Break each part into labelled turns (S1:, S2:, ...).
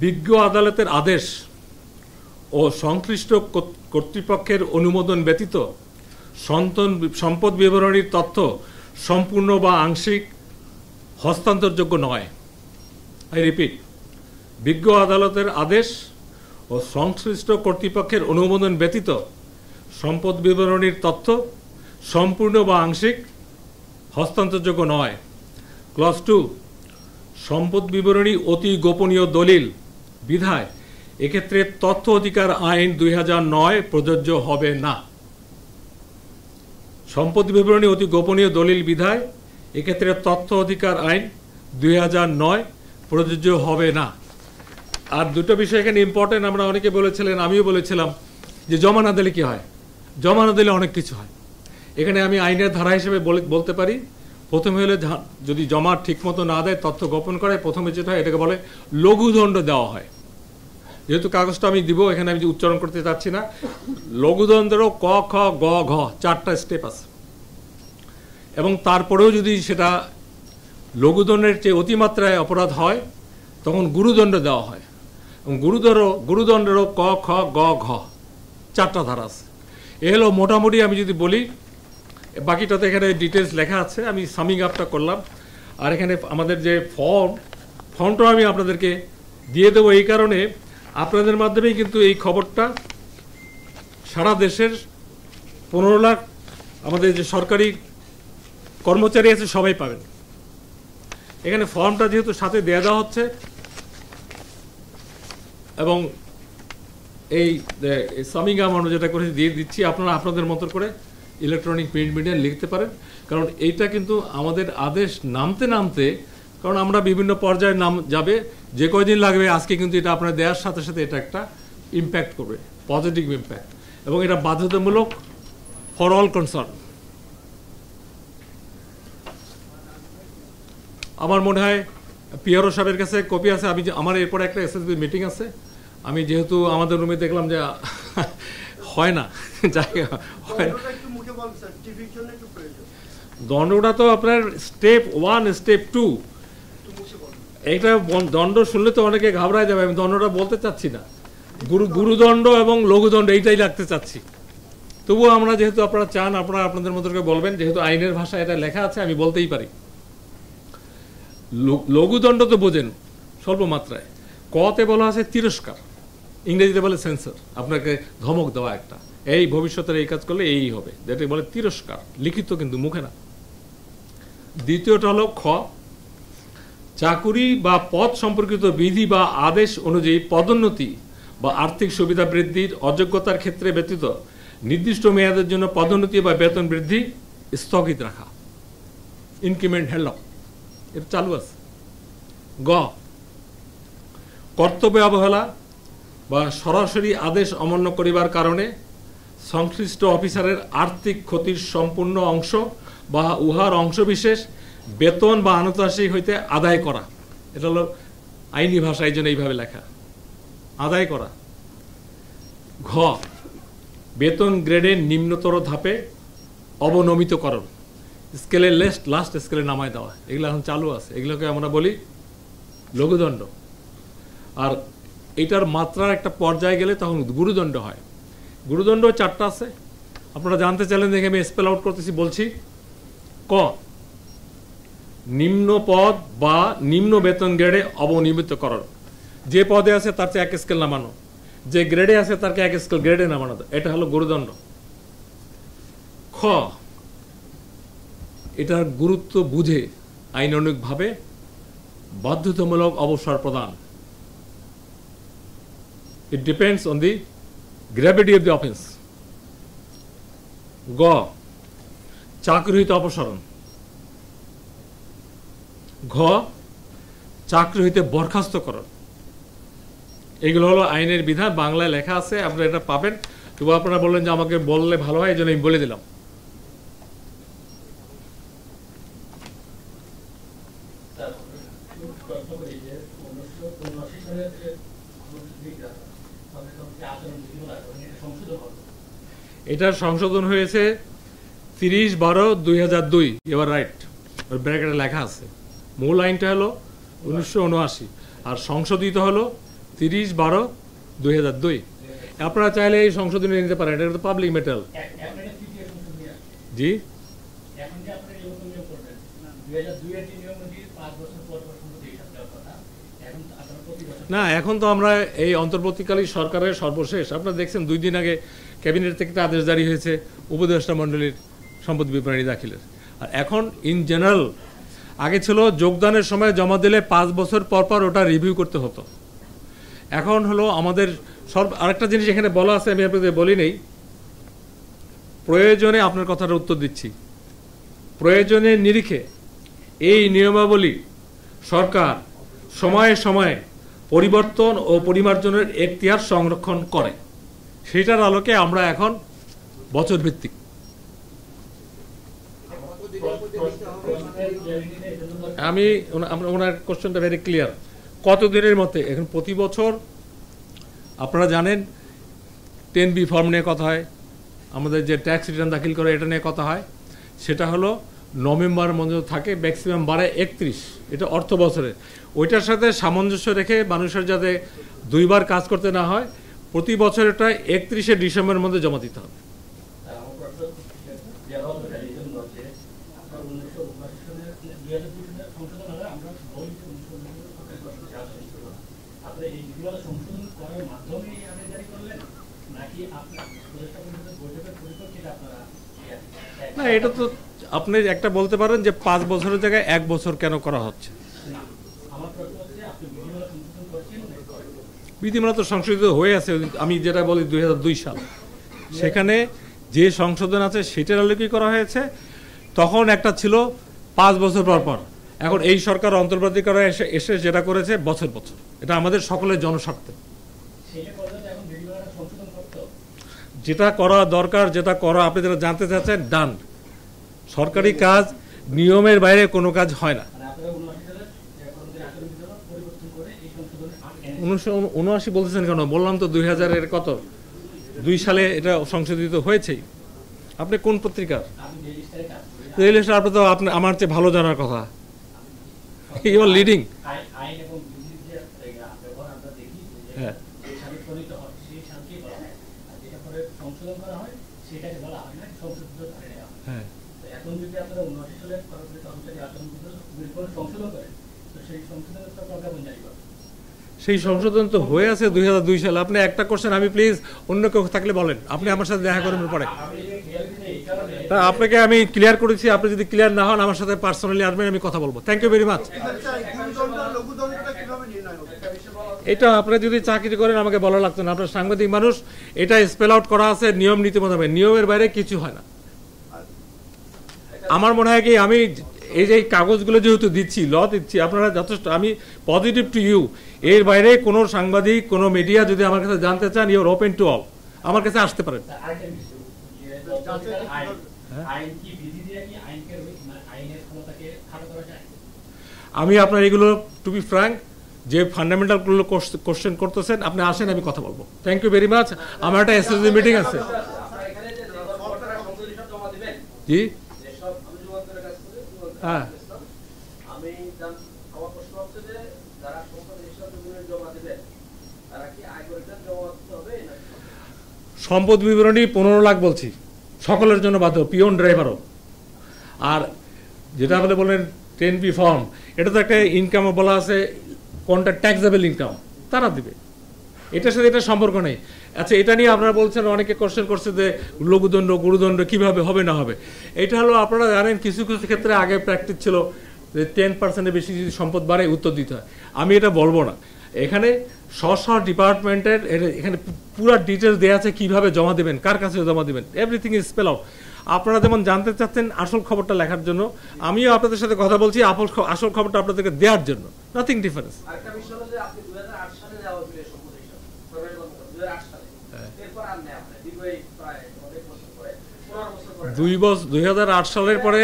S1: বিজ্ঞ আদালতের আদেশ ও সংশ্লিষ্ট কর্তৃপক্ষের অনুমোদন ব্যতীত সম্পদ বিবরণীর তথ্য সম্পূর্ণ বা আংশিক হস্তান্তরযোগ্য নয়। আই রিপিট, বিজ্ঞ আদালতের আদেশ ও সংশ্লিষ্ট কর্তৃপক্ষের অনুমোদন ব্যতীত সম্পদ বিবরণীর তথ্য সম্পূর্ণ বা আংশিক হস্তান্তরযোগ্য নয়। ক্লজ 2, সম্পদ বিবরণী অতি গোপনীয় দলিল বিধায় এক্ষেত্রে তথ্য অধিকার আইন 2009 প্রযোজ্য হবে না। সম্পদ বিবরণী অতি গোপনীয় দলিল বিধায় এক্ষেত্রে তথ্য অধিকার আইন 2009 প্রযোজ্য হবে না। আর দুটো বিষয় এখানে ইম্পর্টেন্ট, আমরা অনেকে বলেছিলেন, আমিও বলেছিলাম যে জমা না দিলে কি হয়। জমা না দিলে অনেক কিছু হয়। এখানে আমি আইনের ধারা হিসেবে বলতে পারি, প্রথমে হলে যদি জমা ঠিকমতো না দেয়, তথ্য গোপন করে, প্রথমে যেটা হয় এটাকে বলে লঘুদণ্ড দেওয়া হয়। যেহেতু কাগজটা আমি দিব, এখানে আমি উচ্চারণ করতে চাচ্ছি না। লঘুদণ্ডেরও ক, খ, গ, ঘ 4টা স্টেপ আছে, এবং তারপরেও যদি সেটা লঘুদণ্ডের চেয়ে অতিমাত্রায় অপরাধ হয় তখন গুরুদণ্ড দেওয়া হয়, এবং গুরুদণ্ডেরও ক, খ, গ, ঘ 4টা ধারা আছে। এ হলো মোটামুটি, আমি যদি বলি, বাকিটাতে এখানে ডিটেলস লেখা আছে, আমি সামিং আপটা করলাম। আর এখানে আমাদের যে ফর্মটা আমি আপনাদেরকে দিয়ে দেবো, এই কারণে আপনাদের মাধ্যমেই কিন্তু এই খবরটা সারা দেশের 15 লাখ আমাদের যে সরকারি কর্মচারী আছে সবাই পাবেন। এখানে ফর্মটা যেহেতু সাথে দেওয়া দেওয়া হচ্ছে, এবং এই সামিং আপ আমরা যেটা করে দিয়ে দিচ্ছি, আপনারা আপনাদের মতো করে ইলেকট্রনিক প্রিন্ট মিডিয়া লিখতে পারেন। কারণ এইটা কিন্তু আমাদের আদেশ নামতে নামতে, কারণ আমরা বিভিন্ন পর্যায়ে নাম যাবে, যে কয়দিন লাগবে, আজকে কিন্তু এটা আপনার দেওয়ার সাথে সাথে এটা একটা ইম্প্যাক্ট করবে, পজিটিভ ইম্প্যাক্ট, এবং এটা বাধ্যতামূলক ফর অল কনসার্ন। আমার মনে হয় পিআরও সাহেবের কাছে কপি আছে। আমার এরপরে একটা এসএসবি মিটিং আছে, আমি যেহেতু আমাদের রুমে দেখলাম যে হয় না, দণ্ডটা তো আপনার স্টেপ 1, স্টেপ 2, এইটা দণ্ড শুনলে তো অনেকে ঘাবড়ায় যাবে। আমি দণ্ডটা বলতে চাচ্ছি না, গুরুদণ্ড এবং লঘুদণ্ড এইটাই রাখতে চাচ্ছি। তবুও আমরা, যেহেতু আপনারা চান, আপনারা আপনাদের মতো করে বলবেন, যেহেতু আইনের ভাষায় এটা লেখা আছে, আমি বলতেই পারি। লঘুদণ্ড তো বোঝেন, স্বল্প মাত্রায়। কতে বলা আছে তিরস্কার, ইংরেজিতে বলে সেন্সর, আপনাকে ধমক দেওয়া একটা, এই ভবিষ্যতের এই কাজ করলে এই হবে, যেটা বলে তিরস্কার, লিখিত কিন্তু মুখে না। দ্বিতীয়টা হলো খ, চাকুরি বা পদ সম্পর্কিত বিধি বা আদেশ অনুযায়ী পদোন্নতি বা আর্থিক সুবিধা বৃদ্ধির অযোগ্যতার ক্ষেত্রে ব্যতীত নির্দিষ্ট মেয়াদের জন্য পদোন্নতি বা বেতন বৃদ্ধি স্থগিত রাখা, ইনক্রিমেন্ট হেলক, এটা চালু আছে। গ, কর্তব্য অবহেলা বা সরাসরি আদেশ অমান্য করিবার কারণে সংশ্লিষ্ট অফিসারের আর্থিক ক্ষতির সম্পূর্ণ অংশ বা উহার অংশবিশেষ বেতন বা আনুতাসিক হইতে আদায় করা। এটা হলো আইনি ভাষায় জন্য এইভাবে লেখা, আদায় করা। ঘ, বেতন গ্রেডের নিম্নতর ধাপে অবনমিতকরণ, স্কেলের লাস্ট স্কেলে নামায় দেওয়া, এগুলো এখন চালু আছে, এগুলোকে আমরা বলি লঘুদণ্ড। আর এটার মাত্রার একটা পর্যায়ে গেলে তখন গুরুদণ্ড হয়। গুরুদণ্ড 4টা আছে, আপনারা জানতে চাইলেন, দেখে আমি স্পেল আউট করতেছি, বলছি। ক, নিম্ন পদ বা নিম্ন বেতন গ্রেডে অবনিয়মিতকরণ, যে পদে আছে তার চেয়ে 1 স্কেল নামানো, যে গ্রেডে আছে তারকে 1 স্কেল গ্রেডে নামানো, এটা হলো গুরুদণ্ড। খ, এটার গুরুত্ব বুঝে আইনানুগভাবে বাধ্যতামূলক অবসর প্রদান। It depends on the gravity of the offense. গ, চাকরি হইতে অপসারণ। ঘ, চাকরি হইতে বরখাস্তকরণ। এগুলো হলো আইনের বিধান, বাংলায় লেখা আছে, আপনারা এটা পাবেন। তবু আপনারা বললেন যে আমাকে বললে ভালো হয়, এই জন্য আমি বলে দিলাম। এটার সংশোধন হয়েছে 30/12/2002, এবার রাইট, ব্র্যাকেটে লেখা আছে। মূল আইনটা হলো 1979, আর সংশোধিত হলো 30/12/2002। আপনারা চাইলে এই সংশোধনী নিতে পারেন, এটা তো পাবলিক মেটাল। জি, না এখন তো আমরা এই অন্তর্বর্তীকালীন সরকারের সর্বশেষ আপনারা দেখছেন 2 দিন আগে ক্যাবিনেট থেকে একটা আদেশ জারি হয়েছে উপদেষ্টা মণ্ডলীর সম্পদ বিবরণী দাখিলের। আর এখন ইন জেনারেল আগে ছিল যোগদানের সময় জমা দিলে 5 বছর পর পর ওটা রিভিউ করতে হতো। এখন হলো আমাদের আরেকটা জিনিস এখানে বলা আছে, আমি আপনাদের বলি নেই, প্রয়োজনে আপনার কথার উত্তর দিচ্ছি, প্রয়োজনের নিরিখে এই নিয়মাবলী সরকার সময়ে সময়ে পরিবর্তন ও পরিমার্জনের এখতিয়ার সংরক্ষণ করে, সেটার আলোকে আমরা এখন বছর ভিত্তিক। আমি ওনার কোশ্চেনটা ভেরি ক্লিয়ার, কতদিনের মধ্যে? এখন প্রতি বছর আপনারা জানেন 10B ফর্ম নিয়ে কথা হয়, আমাদের যে ট্যাক্স রিটার্ন দাখিল করে এটা নিয়ে কথা হয়, সেটা হলো নভেম্বর মধ্যে থাকে, ম্যাক্সিমাম বাড়ে 31, এটা অর্থ বছরে। ওইটার সাথে সামঞ্জস্য রেখে মানুষের যাতে 2 বার কাজ করতে না হয়, প্রতি বছর এটা 31শে ডিসেম্বরের মধ্যে জমা দিতে হবে। না, এটা তো আপনি একটা বলতে পারেন যে 5 বছরের জায়গায় 1 বছর কেন করা হচ্ছে। বিধিমালা তো সংশোধিত হয়ে আছে, আমি যেটা বলি 2002 সাল, সেখানে যে সংশোধন আছে সেটার আলোকেই করা হয়েছে। তখন একটা ছিল 5 বছর পর পর, এখন এই সরকার অন্তর্বর্তী করা এসে যেটা করেছে বছর বছর, এটা আমাদের সকলের জনস্বার্থে। যেটা করা দরকার, যেটা করা আপনি যেটা জানতে চাচ্ছেন, ডান। সরকারি কাজ নিয়মের বাইরে কোনো কাজ হয় না। 1979 বলতেছেন কেন? বললাম তো 2000-এর কত 2 সালে এটা সংশোধিত হয়েছেই। আপনি কোন পত্রিকার? আপনি তো আপনি আমার চেয়ে ভালো জানার কথা। You are leading. হ্যাঁ, হ্যাঁ, সেই সংশোধন তো হয়ে আছে 2002 সালে। আপনি একটা কোশ্চেন, আমি প্লিজ অন্য কেউ থাকলে বলেন, আপনি আমার সাথে দেখা করেন পরে। আপনাকে আমি ক্লিয়ার করেছি, আপনি যদি ক্লিয়ার না হন আমার সাথে পার্সোনালি আসবেন, আমি কথা বলবো। Thank you very much. এটা আপনারা যদি চাকরি করেন আমাকে বলা লাগতো না, আপনার সাংবাদিক মানুষ, এটা স্পেল আউট করা আছে নিয়ম নীতি মোতাবেক, নিয়মের বাইরে কিছু হয় না। আমার মনে হয় কি, আমি এই যে কাগজগুলো যেহেতু দিচ্ছি, ল দিচ্ছি, আপনারা যথেষ্ট, আমি পজিটিভ টু ইউ। এর বাইরে কোনো সাংবাদিক, কোনো মিডিয়া যদি আমার কাছে জানতে চান, you are open to all, আমার কাছে আসতে পারেন। আমি আপনার এগুলো টু বি ফ্র্যাঙ্ক, যে ফান্ডামেন্টালগুলো কোশ্চেন করতেছেন, আপনি আসেন, আমি কথা বলবো। Thank you very much. আমার একটা এসএসজি মিটিং আছে। জি, হ্যাঁ, সম্পদ বিবরণী 15 লাখ বলছি, সকলের জন্য বাধ্য, পিয়ন ড্রাইভারও। আর যেটা আপনি বলেন 10B ফর্ম, এটা তো একটা ইনকাম বলা আছে, কোনটা ট্যাক্সেবল ইনকাম, তারা দিবে, এটার সাথে এটা সম্পর্ক নেই। আচ্ছা, এটা নিয়ে আপনারা বলছেন, অনেকে কোশ্চেন করছে যে লঘুদণ্ড গুরুদণ্ড কিভাবে হবে না হবে। এটা হলো, আপনারা জানেন কিছু কিছু ক্ষেত্রে আগে প্র্যাকটিস ছিল যে 10%-এর বেশি যদি সম্পদ বাড়ে উত্তর দিতে হয়। আমি এটা বলবো না, এখানে স্ব ডিপার্টমেন্টের এখানে পুরো ডিটেলস দেওয়া আছে, কিভাবে জমা দেবেন, কার কাছে জমা দেবেন, এভরিথিং ইজ স্পেল আউট। আপনারা যেমন জানতে চাচ্ছেন আসল খবরটা লেখার জন্য, আমিও আপনাদের সাথে কথা বলছি আসল খবরটা আপনাদেরকে দেওয়ার জন্য, নাথিং ডিফারেন্স। 2008 সালের পরে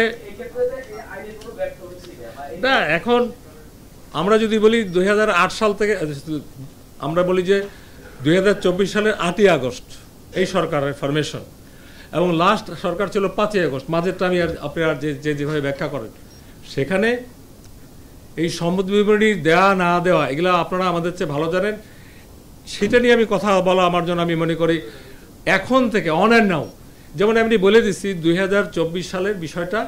S1: না, এখন আমরা যদি বলি 2008 সাল থেকে, আমরা বলি যে 2024 সালের 8ই আগস্ট এই সরকারের ফরমেশন, এবং লাস্ট সরকার ছিল 5ই আগস্ট, মাঝেরটা আমি আপনারা যেভাবে ব্যাখ্যা করেন, সেখানে এই সম্পদ বিবরণী দেওয়া না দেওয়া এগুলো আপনারা আমাদের চেয়ে ভালো জানেন। সেটা নিয়ে আমি কথা বলা আমার জন্য আমি মনে করি এখন থেকে অন অ্যান্ড নাও, যেমন আমি বলে দিচ্ছি 2024 সালের বিষয়টা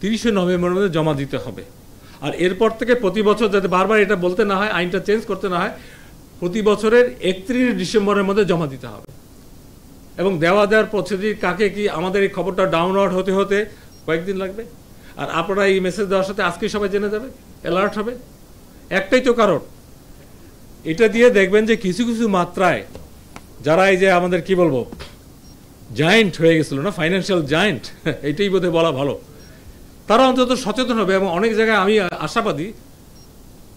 S1: 30শে নভেম্বরের মধ্যে জমা দিতে হবে। আর এরপর থেকে প্রতি বছর যাতে বারবার এটা বলতে না হয়, আইনটা চেঞ্জ করতে না হয়, প্রতি বছরের 31 ডিসেম্বরের মধ্যে জমা দিতে হবে। এবং দেওয়ার প্রসিডিউর কাকে কি, আমাদের এই খবরটা ডাউনলোড হতে হতে কয়েকদিন লাগবে। আর আপনারা এই মেসেজ দেওয়ার সাথে আজকে সবাই জেনে যাবে, অ্যালার্ট হবে। একটাই তো কারণ, এটা দিয়ে দেখবেন যে কিছু কিছু মাত্রায় যারা এই যে আমাদের কি বলবো জায়েন্ট হয়ে গেছিল না, ফাইন্যান্সিয়াল জায়েন্ট, এইটাই বোধহয় বলা ভালো, তারা অন্তত সচেতন হবে। এবং অনেক জায়গায় আমি আশাবাদী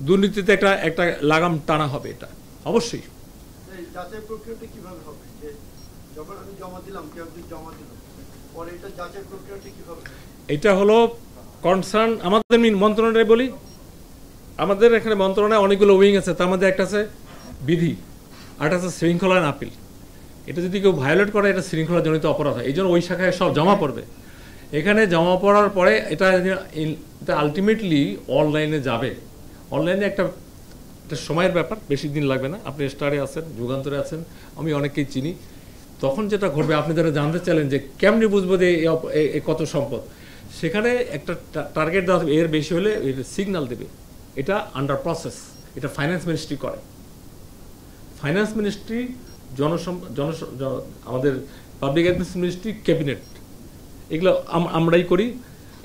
S1: দুর্নীতিতে একটা লাগাম টানা হবে, এটা অবশ্যই।
S2: যাচাই প্রক্রিয়াটা কিভাবে হবে? যে যখন আমি জমা দিলাম, কেউ একজন জমা দিল, পরে এটা যাচাই প্রক্রিয়াটা কিভাবে?
S1: এটা হলো কনসার্ন আমাদের মন্ত্রণালয়ে বলি, আমাদের এখানে মন্ত্রণালয়ে অনেকগুলো উইং আছে, তার মধ্যে একটা আছে বিধি, আর একটা আছে শৃঙ্খলা আইন আপিল। এটা যদি কেউ ভায়োলেট করে এটা শৃঙ্খলাজনিত অপরাধ হয়, এই জন্য ওই শাখায় সব জমা পড়বে। এখানে জমা পড়ার পরে এটা আলটিমেটলি অনলাইনে যাবে। অনলাইনে একটা সময়ের ব্যাপার, বেশি দিন লাগবে না। আপনি স্টারে আছেন, যুগান্তরে আছেন, আমি অনেককেই চিনি। তখন যেটা ঘটবে, আপনি যারা জানতে চাইলেন যে কেমনি বুঝবো যে কত সম্পদ, সেখানে একটা টার্গেট দেওয়া হবে, এর বেশি হলে সিগন্যাল দেবে। এটা আন্ডার প্রসেস, এটা ফাইন্যান্স মিনিস্ট্রি করে। ফাইন্যান্স মিনিস্ট্রি, আমাদের পাবলিক অ্যাডমিনিস্ট্রেশন মিনিস্ট্রি, ক্যাবিনেট, এগুলো আমরাই করি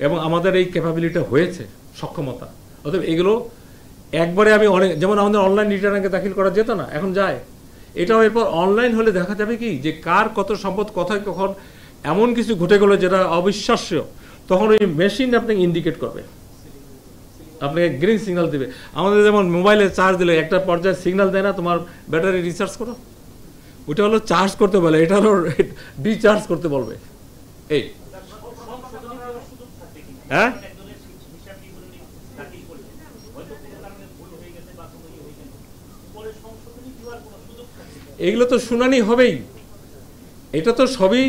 S1: এবং আমাদের এই ক্যাপাবিলিটি হয়েছে, সক্ষমতা। অতএব এগুলো একবারে আমি অনেক, যেমন আমাদের অনলাইন রিটার্ন আগে দাখিল করা যেত না, এখন যায়। এটাও এরপর অনলাইন হলে দেখা যাবে কি যে কার কত সম্পদ কোথায় কখন এমন কিছু ঘটে গেলো যেটা অবিশ্বাস্য, তখন ওই মেশিন আপনাকে ইন্ডিকেট করবে, আপনাকে গ্রিন সিগন্যাল দেবে। আমাদের যেমন মোবাইলে চার্জ দিলে একটা পর্যায়ে সিগন্যাল দেয় না, তোমার ব্যাটারি রিচার্জ করো, ওটা হলো চার্জ করতে বলে, এটা হলো ডিচার্জ করতে বলবে। এই হ্যাঁ, এগুলো তো শুনানি হবেই। এটা তো সবই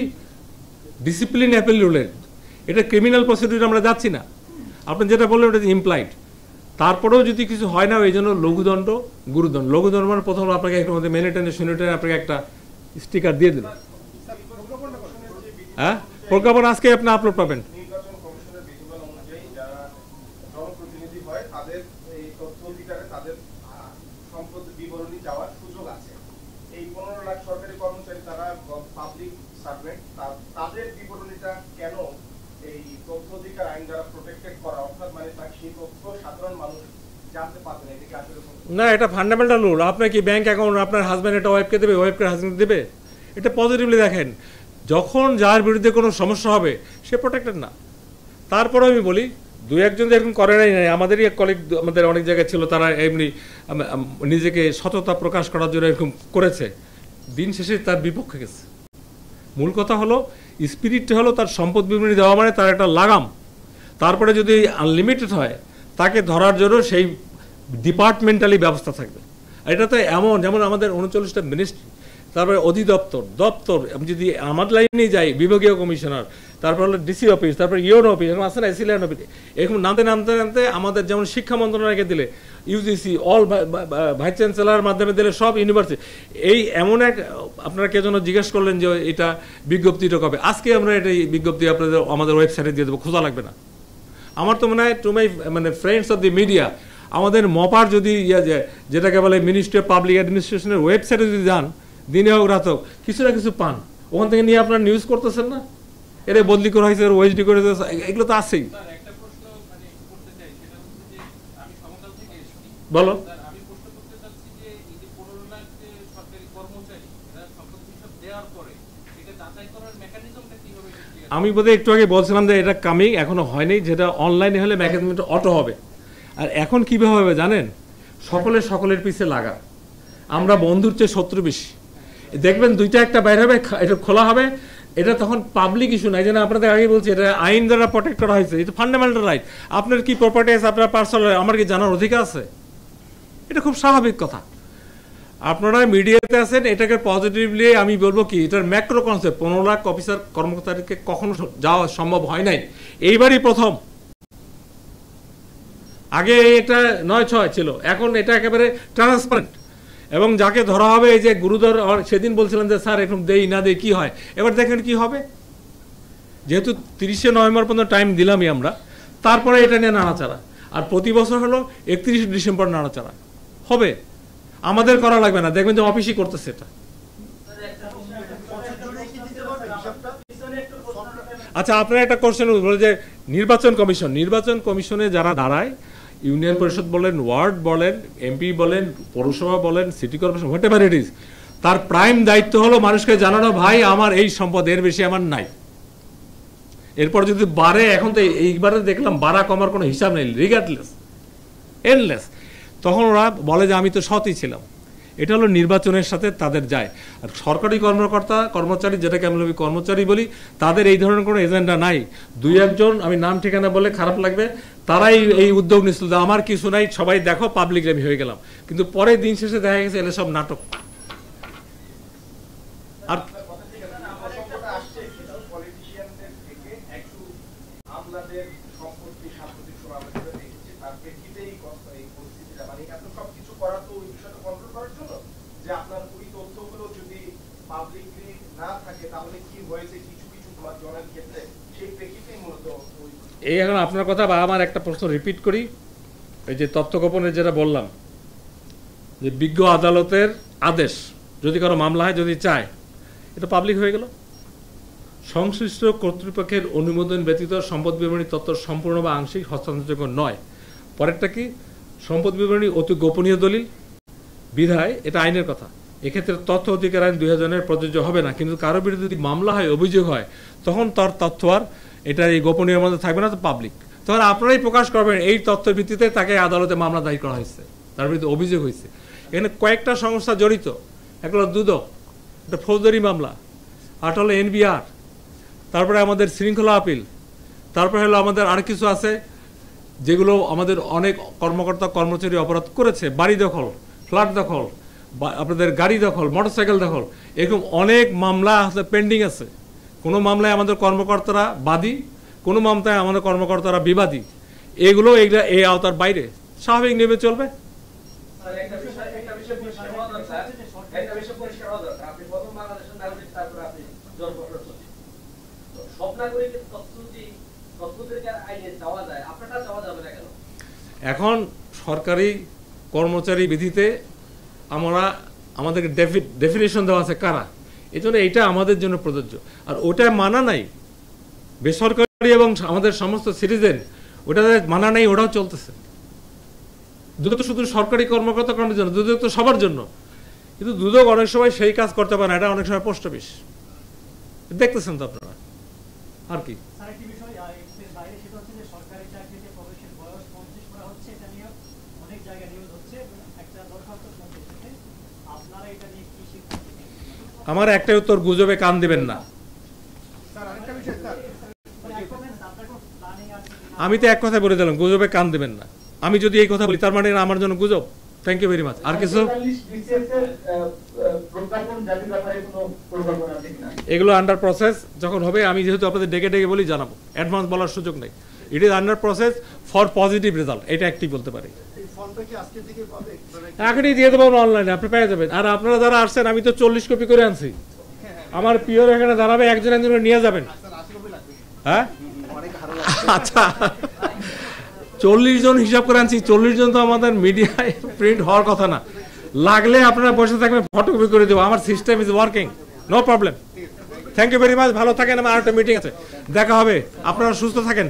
S1: ডিসিপ্লিন অ্যাপিল রুলের, এটা ক্রিমিনাল প্রসিডিউর আমরা যাচ্ছি না। আপনি যেটা বললেন ওটা ইমপ্লাইড। তারপরেও যদি কিছু হয় না, এই জন্য লঘুদণ্ড গুরুদণ্ড। লঘুদণ্ড মানে প্রথম আপনাকে একটু মধ্যে মেনে টেনে শুনে টেনে আপনাকে একটা স্টিকার দিয়ে দিল। হ্যাঁ, প্রজ্ঞাপন আজকে আপনি আপলোড পাবেন। না, এটা ফান্ডামেন্টাল রুল। আপনার কি ব্যাংক অ্যাকাউন্ট আপনার হাজব্যান্ড এটা ওয়াইফকে দেবে, ওয়াইফকে হাজব্যান্ড দেবে? এটা পজিটিভলি দেখেন। যখন যার বিরুদ্ধে কোনো সমস্যা হবে সে প্রোটেক্টেড না। তারপরে আমি বলি, দু একজন এরকম করে নাই, আমাদেরই এক কলিগ আমাদের অনেক জায়গায় ছিল, তারা এমনি নিজেকে সততা প্রকাশ করার জন্য এরকম করেছে, দিন শেষে তার বিপক্ষে গেছে। মূল কথা হলো স্পিরিটটা হলো তার সম্পদ বিবরণী দেওয়া মানে তার একটা লাগাম। তারপরে যদি আনলিমিটেড হয়, তাকে ধরার জন্য সেই ডিপার্টমেন্টালি ব্যবস্থা থাকবে। এটা তো এমন, যেমন আমাদের 39টা মিনিস্ট্রি, তারপরে অধিদপ্তর, দপ্তর, আমি যদি আমার লাইনেই যাই, বিভাগীয় কমিশনার, তারপর হলো ডিসি অফিস, তারপর ইউনো অফিস, এরকম আছে না, এসিলিয়ান অফিস, এরকম নামতে নামতে নামতে আমাদের যেমন শিক্ষা মন্ত্রণালয়কে দিলে, ইউজিসি, অল ভাইস চ্যান্সেলার মাধ্যমে দিলে, সব ইউনিভার্সিটি। এই এমন এক, আপনারা কে যেন জিজ্ঞেস করলেন যে এটা বিজ্ঞপ্তিটা কবে, আজকে আমরা এটা বিজ্ঞপ্তি আপনাদের আমাদের ওয়েবসাইটে দিয়ে দেবো, খোঁজা লাগবে না। আমার তো মনে হয় to my friends of the media, আমাদের মপার যদি যেটাকে বলে মিনিস্ট্রি অফ পাবলিক অ্যাডমিনিস্ট্রেশনের ওয়েবসাইটে যদি যান, দিনে হোক রাত হোক, কিছু না কিছু পান, ওখান থেকে নিয়ে আপনারা নিউজ করতেছেন না, এর বদলি করা হয়েছে, ওএইচডি করে, এগুলো তো আছেই। বলো। আমি বোধহয় একটু আগে বলছিলাম যে এটা কামিং, এখনো হয়নি, যেটা অনলাইনে হলে মেকানিজমটা অটো হবে। আর এখন কীভাবে হবে জানেন, সকলের পিছে লাগা। আমরা বন্ধুর চেয়ে শত্রু বেশি। দেখবেন দুইটা একটা বাইরে হবে, এটা খোলা হবে, এটা তখন পাবলিক ইস্যু নাই। যেন আপনাদের আগে বলছি, এটা আইন দ্বারা প্রোটেক্ট করা হয়েছে, এটা ফান্ডামেন্টাল রাইট। আপনার কি প্রপার্টি আছে, আপনার পার্সোনাল, আমার কি জানার অধিকার আছে? এটা খুব স্বাভাবিক কথা। আপনারা মিডিয়াতে আছেন, এটাকে পজিটিভলি আমি বলবো কি, এটার ম্যাক্রো কনসেপ্ট 15 লাখ অফিসার কর্মকর্তাকে কখনো যাওয়া সম্ভব হয় নাই, এইবারই প্রথম। আগে এটা 9-6 ছিল, এখন এটা একেবারে ট্রান্সপারেন্ট। এবং যাকে ধরা হবে এই যে গুরুদর সেদিন বলছিলেন যে স্যার এখন দেই না দেই কি হয়, এবার দেখেন কি হবে। যেহেতু 30শে নভেম্বর পর্যন্ত টাইম দিলামই আমরা, তারপরে এটা নিয়ে নাড়াচাড়া। আর প্রতি বছর হলো 31শে ডিসেম্বর নাড়াচাড়া হবে, আমাদের করা লাগবে না, দেখবেন যে অফিসই করতেছে এটা। আচ্ছা, আপনারা একটা কোশ্চেন বলে যে নির্বাচন কমিশনে যারা দাঁড়ায়, ইউনিয়ন পরিষদ বলেন, ওয়ার্ড বলেন, এমপি বলেন, পৌরসভা বলেন, city corporation, what ever it is, তার প্রাইম দায়িত্ব হলো মানুষকে জানানো, ভাই আমার এই সম্পদ, এর বেশি আমার নাই। এরপর যদি বাড়ে, এখন তো এইবারে দেখলাম বাড়া কমার কোনো হিসাব নেই, রিগার্ডলেস, এন্ডলেস, তখন ওরা বলে যে আমি তো সৎই ছিলাম। এটা হলো নির্বাচনের সাথে তাদের যায়। আর সরকারি কর্মচারী, যেটাকে আমি কর্মচারী বলি, তাদের এই ধরনের কোনো এজেন্ডা নাই। দুই একজন, আমি নাম ঠিকানা বলে খারাপ লাগবে, তারাই এই উদ্যোগ নিচ্ছিল যে আমার কিছু নাই, সবাই দেখো, পাবলিক আমি হয়ে গেলাম। কিন্তু পরে দিন শেষে দেখা গেছে এলে সব নাটক। আর এই এখন আপনার কথা বা আমার একটা প্রশ্ন রিপিট করি, এই যে তথ্য গোপনের যেটা বললাম, যে বিজ্ঞ আদালতের আদেশ যদি কারো মামলা হয়, যদি চায়, এটা পাবলিক হয়ে গেল। সংশ্লিষ্ট কর্তৃপক্ষের অনুমোদন ব্যতীত সম্পদ বিবরণী তথ্য সম্পূর্ণ বা আংশিক হস্তান্তরযোগ্য নয়। পরেরটা কি, সম্পদ বিবরণী অতি গোপনীয় দলিল বিধায়, এটা আইনের কথা। এক্ষেত্রে তথ্য অধিকার আইন 2000 প্রযোজ্য হবে না। কিন্তু কারো বিরুদ্ধে যদি মামলা হয়, অভিযোগ হয়, তখন তার তথ্য আর এটা এই গোপনীয় মধ্যে থাকবে না, তো পাবলিক। তখন আপনারাই প্রকাশ করবেন এই তথ্যের ভিত্তিতে তাকে আদালতে মামলা দায়ের করা হয়েছে, তার বিরুদ্ধে অভিযোগ হয়েছে। এখানে কয়েকটা সংস্থা জড়িত, একটা হলো দুদক, একটা ফৌজদারি মামলা, আরেকটা হলো NBR, তারপরে আমাদের শৃঙ্খলা আপিল, তারপরে হলো আমাদের আর কিছু আছে যেগুলো আমাদের অনেক কর্মকর্তা কর্মচারী অপরাধ করেছে, বাড়ি দখল, ফ্ল্যাট দখল, আপনাদের গাড়ি দখল, মোটরসাইকেল দখল, এরকম অনেক মামলা পেন্ডিং আছে। কোনো মামলায় আমাদের কর্মকর্তারা বাদী, কোনো মামলায় আমাদের কর্মকর্তারা বিবাদী। এগুলো এই আওতার বাইরে, স্বাভাবিক নিয়মে চলবে। এখন সরকারি কর্মচারী বিধিতে আমাদেরকে ডেফিনেশন দেওয়া আছে কারা, এই জন্য এইটা আমাদের জন্য প্রযোজ্য। আর ওটা মানা নাই বেসরকারি এবং আমাদের সমস্ত সিটিজেন, ওটা মানা নাই, ওটাও চলতেছে। দুদক তো শুধু সরকারি কর্মকর্তা কর্মীর জন্য, দুদক তো সবার জন্য। কিন্তু দুদক অনেক সময় সেই কাজ করতে পারে না, এটা অনেক সময় পোস্ট অফিস, দেখতেছেন তো আপনারা। আর কি আমার একটাই উত্তর, গুজবে কান দিবেন না। আমি তো এক কথা বলে দিলাম, গুজবে কান দিবেন না। আমি যদি এই কথা বলি, তার মানে আমার জন্য গুজব। Thank you very much. আর কিছু এগুলো আন্ডার প্রসেস, যখন হবে আমি যেহেতু আপনাদের ডেকে ডেকে বলি, জানাবো। অ্যাডভান্স বলার সুযোগ নেই। It is under process for positive result, এটা একটি বলতে পারি। এখনই দিয়ে দেবো অনলাইনে, আপনি পেয়ে যাবেন। আর আপনারা যারা আসছেন, আমি তো 40 কপি করে আনছি। আমার পিওর এখানে দাঁড়াবে, একজন একজন নিয়ে যাবেন। হ্যাঁ, আচ্ছা, 40 জন হিসাব করে আনছি। 40 জন তো আমাদের মিডিয়ায় প্রিন্ট হওয়ার কথা না। লাগলে আপনারা বসে থাকবেন, ফটোকপি করে দেবো। আমার system is working, no problem. Thank you very much. ভালো থাকেন, আমার আরেকটা মিটিং আছে, দেখা হবে। আপনারা সুস্থ থাকেন।